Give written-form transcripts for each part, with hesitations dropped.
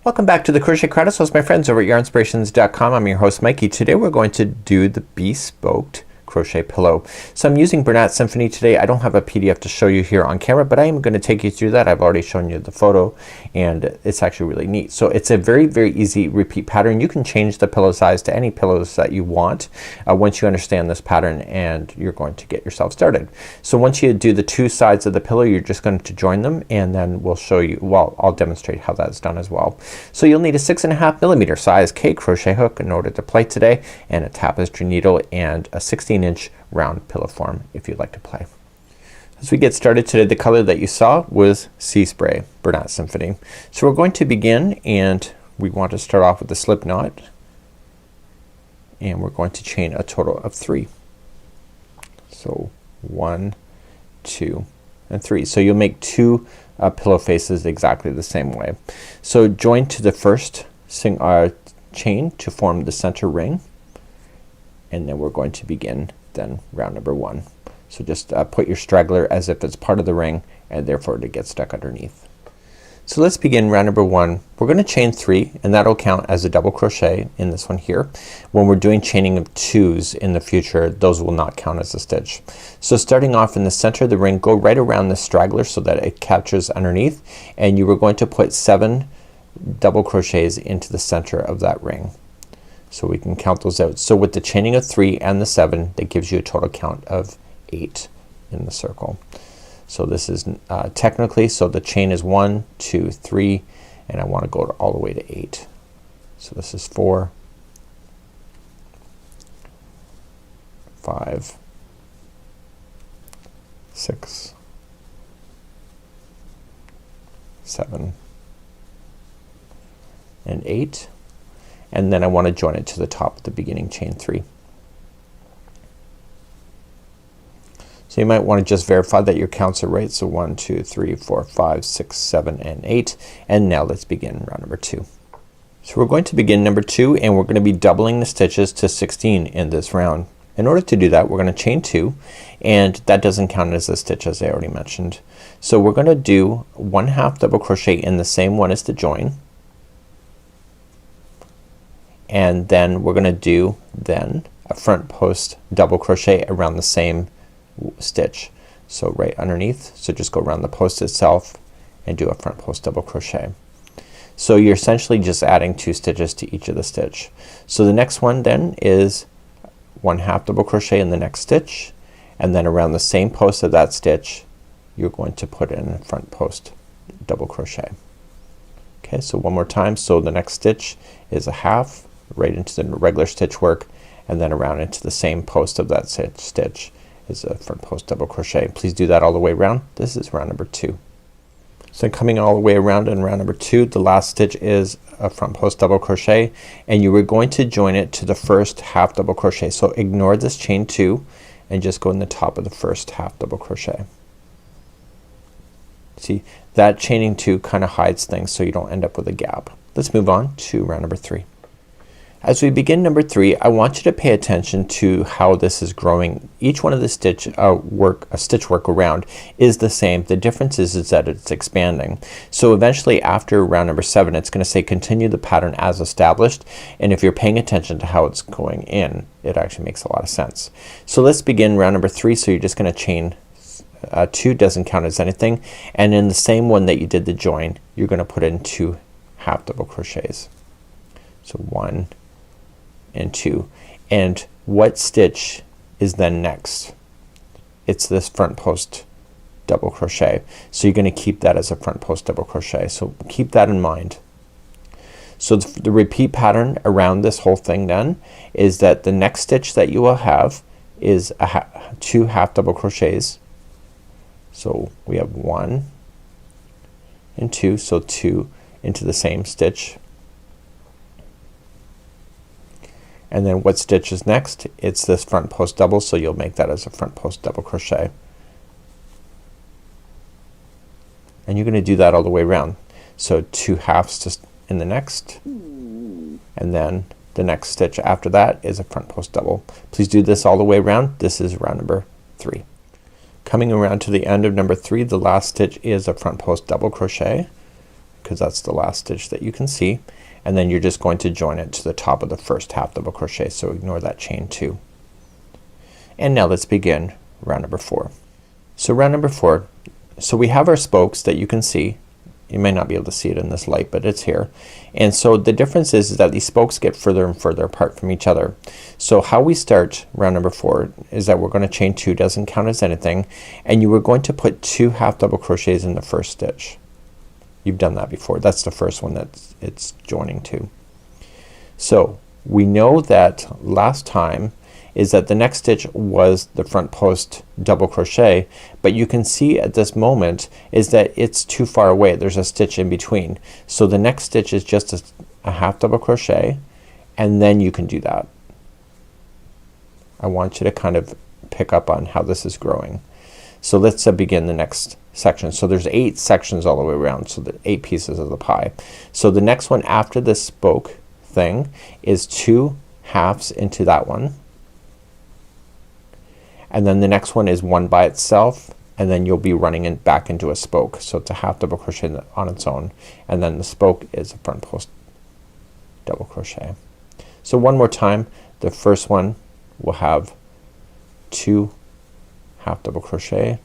Welcome back to the Crochet Crowd House, my friends over at Yarnspirations.com. I'm your host Mikey. Today we're going to do the bespoke crochet pillow. So I'm using Bernat Symphony today. I don't have a PDF to show you here on camera, but I am going to take you through that. I've already shown you the photo and it's actually really neat. So it's a very easy repeat pattern. You can change the pillow size to any pillows that you want once you understand this pattern, and you're going to get yourself started. So once you do the two sides of the pillow, you're just going to join them, and then we'll show you, well, I'll demonstrate how that's done as well. So you'll need a 6.5mm size K crochet hook in order to play today, and a tapestry needle, and a 16-inch round pillow form if you'd like to play. As we get started today, the color that you saw was Sea Spray, Bernat Symphony. So we're going to begin, and we want to start off with a slip knot, and we're going to chain a total of 3. So 1, 2, and 3. So you'll make 2 pillow faces exactly the same way. So join to the first chain to form the center ring, and then we're going to begin then round number 1. So just put your straggler as if it's part of the ring, and therefore to get stuck underneath. So let's begin round number 1. We're gonna chain 3, and that'll count as a double crochet in this one here. When we're doing chaining of 2s in the future, those will not count as a stitch. So starting off in the center of the ring, go right around the straggler so that it captures underneath, and you are going to put 7 double crochets into the center of that ring. So we can count those out. So with the chaining of 3 and the 7, that gives you a total count of 8 in the circle. So this is technically, so the chain is 1, 2, 3, and I want to go all the way to 8. So this is 4, 5, 6, 7, and 8. And then I want to join it to the top of the beginning chain 3. So you might want to just verify that your counts are right. So 1, 2, 3, 4, 5, 6, 7, and 8. And now let's begin round number 2. So we're going to begin number 2, and we're going to be doubling the stitches to 16 in this round. In order to do that, we're going to chain 2, and that doesn't count as a stitch, as I already mentioned. So we're going to do 1/2 double crochet in the same one as the join, and then we're gonna do then a front post double crochet around the same stitch. So right underneath, so just go around the post itself and do a front post double crochet. So you're essentially just adding 2 stitches to each of the stitch. So the next one then is 1/2 double crochet in the next stitch, and then around the same post of that stitch you're going to put in a front post double crochet. Okay, so one more time. So the next stitch is a 1/2 right into the regular stitch work, and then around into the same post of that stitch is a front post double crochet. Please do that all the way around. This is round number 2. So coming all the way around in round number 2, the last stitch is a front post double crochet, and you were going to join it to the first 1/2 double crochet. So ignore this chain 2 and just go in the top of the first 1/2 double crochet. See, that chaining 2 kind of hides things so you don't end up with a gap. Let's move on to round number 3. As we begin number 3, I want you to pay attention to how this is growing. Each one of the stitch work around is the same. The difference is that it's expanding. So eventually after round number 7, it's gonna say continue the pattern as established, and if you're paying attention to how it's going in, it actually makes a lot of sense. So let's begin round number 3. So you're just gonna chain 2, doesn't count as anything, and in the same one that you did the join, you're gonna put in 2 1/2 double crochets. So 1 and 2, and what stitch is then next? It's this front post double crochet. So you're gonna keep that as a front post double crochet. So keep that in mind. So the repeat pattern around this whole thing then is that the next stitch that you will have is 2 1/2 double crochets. So we have 1 and 2, so 2 into the same stitch. And then what stitch is next? It's this front post double, so you'll make that as a front post double crochet. And you're gonna do that all the way around. So 2 halves just in the next, and then the next stitch after that is a front post double. Please do this all the way around. This is round number 3. Coming around to the end of number 3, the last stitch is a front post double crochet. because that's the last stitch that you can see, and then you're just going to join it to the top of the first half double crochet, so ignore that chain 2. And now let's begin round number 4. So round number 4, so we have our spokes that you can see. You may not be able to see it in this light, but it's here. And so the difference is that these spokes get further and further apart from each other. So how we start round number 4 is that we're going to chain 2, doesn't count as anything, and you were going to put 2 half double crochets in the first stitch. You've done that before. That's the first one that it's joining to. So we know that last time is that the next stitch was the front post double crochet, but you can see at this moment is that it's too far away. There's a stitch in between. So the next stitch is just a half double crochet, and then you can do that. I want you to kind of pick up on how this is growing. So let's begin the next section. So there's 8 sections all the way around, so the 8 pieces of the pie. So the next one after this spoke thing is 2 halves into that one, and then the next one is 1 by itself, and then you'll be running it back into a spoke. So it's a half double crochet on its own, and then the spoke is a front post double crochet. So one more time, the first one will have 2 half double crochet,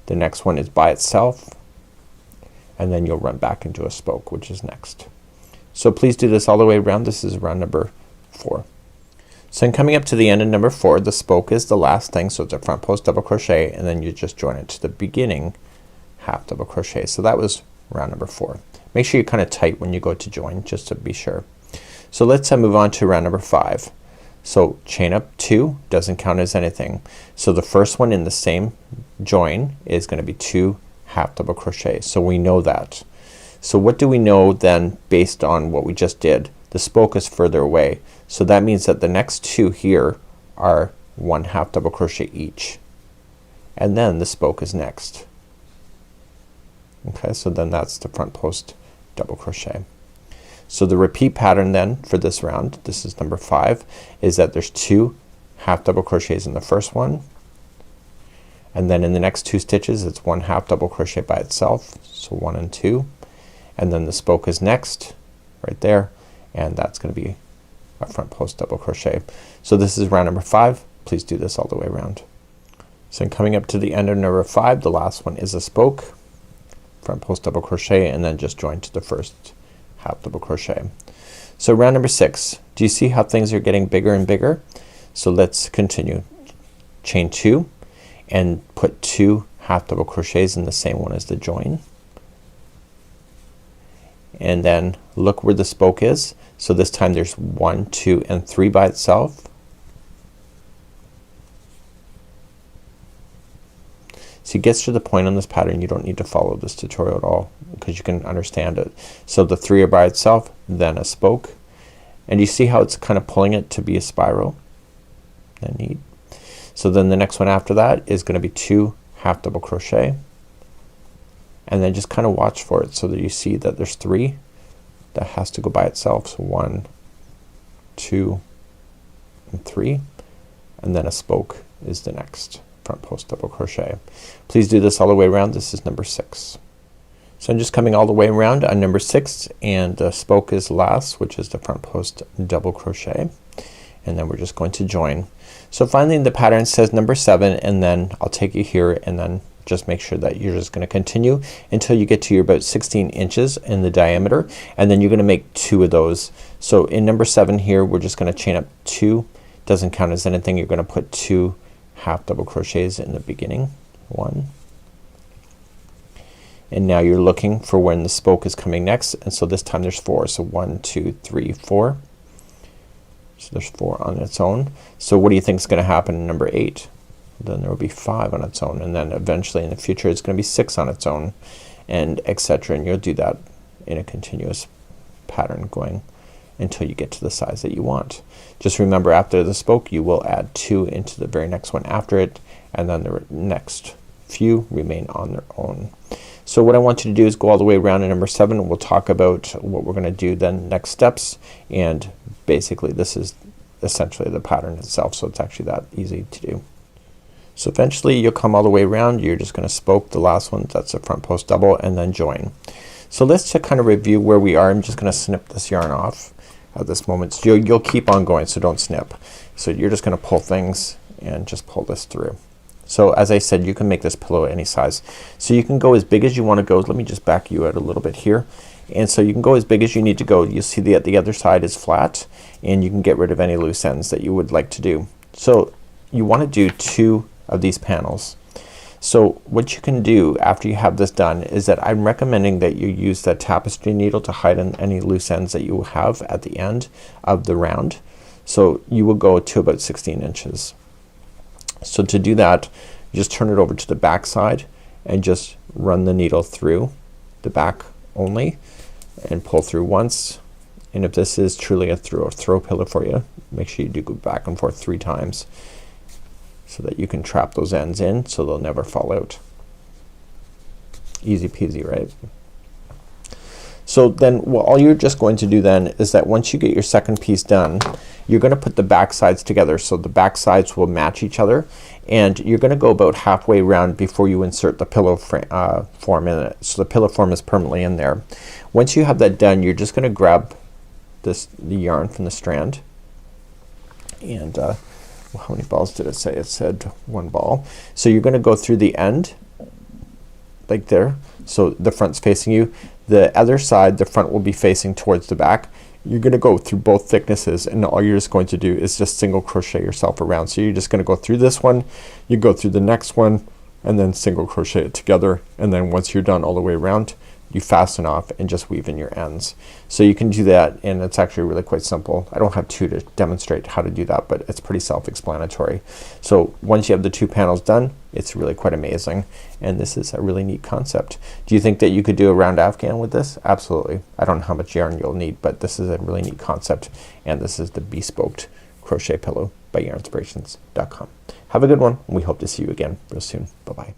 the next one is by itself, and then you'll run back into a spoke, which is next. So please do this all the way around. This is round number 4. So I'm coming up to the end of number 4. The spoke is the last thing, so it's a front post double crochet, and then you just join it to the beginning half double crochet. So that was round number 4. Make sure you're kind of tight when you go to join, just to be sure. So let's move on to round number 5. So chain up 2, doesn't count as anything. So the first one in the same join is going to be 2 half double crochet. So we know that. So what do we know then based on what we just did? The spoke is further away. So that means that the next 2 here are 1 half double crochet each, and then the spoke is next. Okay, so then that's the front post double crochet. So the repeat pattern then for this round, this is number 5, is that there's 2 half double crochets in the first one, and then in the next 2 stitches it's 1 half double crochet by itself, so 1 and 2, and then the spoke is next right there, and that's going to be a front post double crochet. So this is round number 5. Please do this all the way around. So I'm coming up to the end of number 5. The last one is a spoke, front post double crochet, and then just join to the first half double crochet. So round number 6. Do you see how things are getting bigger and bigger? So let's continue. Chain 2 and put 2 half double crochets in the same one as the join, and then look where the spoke is. So this time there's 1, 2, and 3 by itself. So it gets to the point on this pattern you don't need to follow this tutorial at all, because you can understand it. So the 3 are by itself, then a spoke, and you see how it's kind of pulling it to be a spiral. Isn't that neat? So then the next one after that is going to be 2 half double crochet, and then just kind of watch for it so that you see that there's 3 that has to go by itself. So 1, 2, and 3, and then a spoke is the next front post double crochet. Please do this all the way around. This is number 6. So I'm just coming all the way around on number 6, and the spoke is last, which is the front post double crochet, and then we're just going to join. So finally the pattern says number 7, and then I'll take you here, and then just make sure that you're just going to continue until you get to your about 16 inches in the diameter, and then you're going to make 2 of those. So in number 7 here we're just going to chain up 2, doesn't count as anything. You're going to put 2 half double crochets in the beginning, 1, and now you're looking for when the spoke is coming next, and so this time there's 4. So 1, 2, 3, 4. So there's 4 on its own. So what do you think is going to happen in number 8? Then there will be 5 on its own, and then eventually in the future it's going to be 6 on its own, and etc. And you'll do that in a continuous pattern going until you get to the size that you want. Just remember, after the spoke you will add 2 into the very next one after it, and then the next few remain on their own. So what I want you to do is go all the way around in number 7, and we'll talk about what we're going to do then, next steps, and basically this is essentially the pattern itself, so it's actually that easy to do. So eventually you'll come all the way around. You're just gonna spoke the last one, that's the front post double, and then join. So let's kind of review where we are. I'm just gonna snip this yarn off at this moment. So you'll keep on going, so don't snip. So you're just gonna pull things and just pull this through. So as I said, you can make this pillow any size. So you can go as big as you want to go. Let me just back you out a little bit here. And so you can go as big as you need to go. You'll see the other side is flat, and you can get rid of any loose ends that you would like to do. So you want to do 2 of these panels. So what you can do after you have this done is that I'm recommending that you use that tapestry needle to hide any loose ends that you have at the end of the round. So you will go to about 16 inches. So to do that, you just turn it over to the back side and just run the needle through the back only and pull through once. And if this is truly a throw pillow for you, make sure you do go back and forth 3 times so that you can trap those ends in so they'll never fall out. Easy peasy, right? So then all you're just going to do then is that once you get your second piece done, you're gonna put the back sides together. So the back sides will match each other, and you're gonna go about halfway around before you insert the pillow form in it. So the pillow form is permanently in there. Once you have that done, you're just gonna grab the yarn from the strand, and how many balls did it say? It said 1 ball. So you're gonna go through the end like there. So the front's facing you. The other side, the front will be facing towards the back. You're gonna go through both thicknesses, and all you're just going to do is just single crochet yourself around. So you're just gonna go through this one, you go through the next one, and then single crochet it together, and then once you're done all the way around, you fasten off and just weave in your ends. So you can do that, and it's actually really quite simple. I don't have 2 to demonstrate how to do that, but it's pretty self-explanatory. So once you have the 2 panels done, it's really quite amazing, and this is a really neat concept. Do you think that you could do a round afghan with this? Absolutely. I don't know how much yarn you'll need, but this is a really neat concept, and this is the Bespoke Crochet Pillow by Yarnspirations.com. Have a good one. We hope to see you again real soon. Bye bye.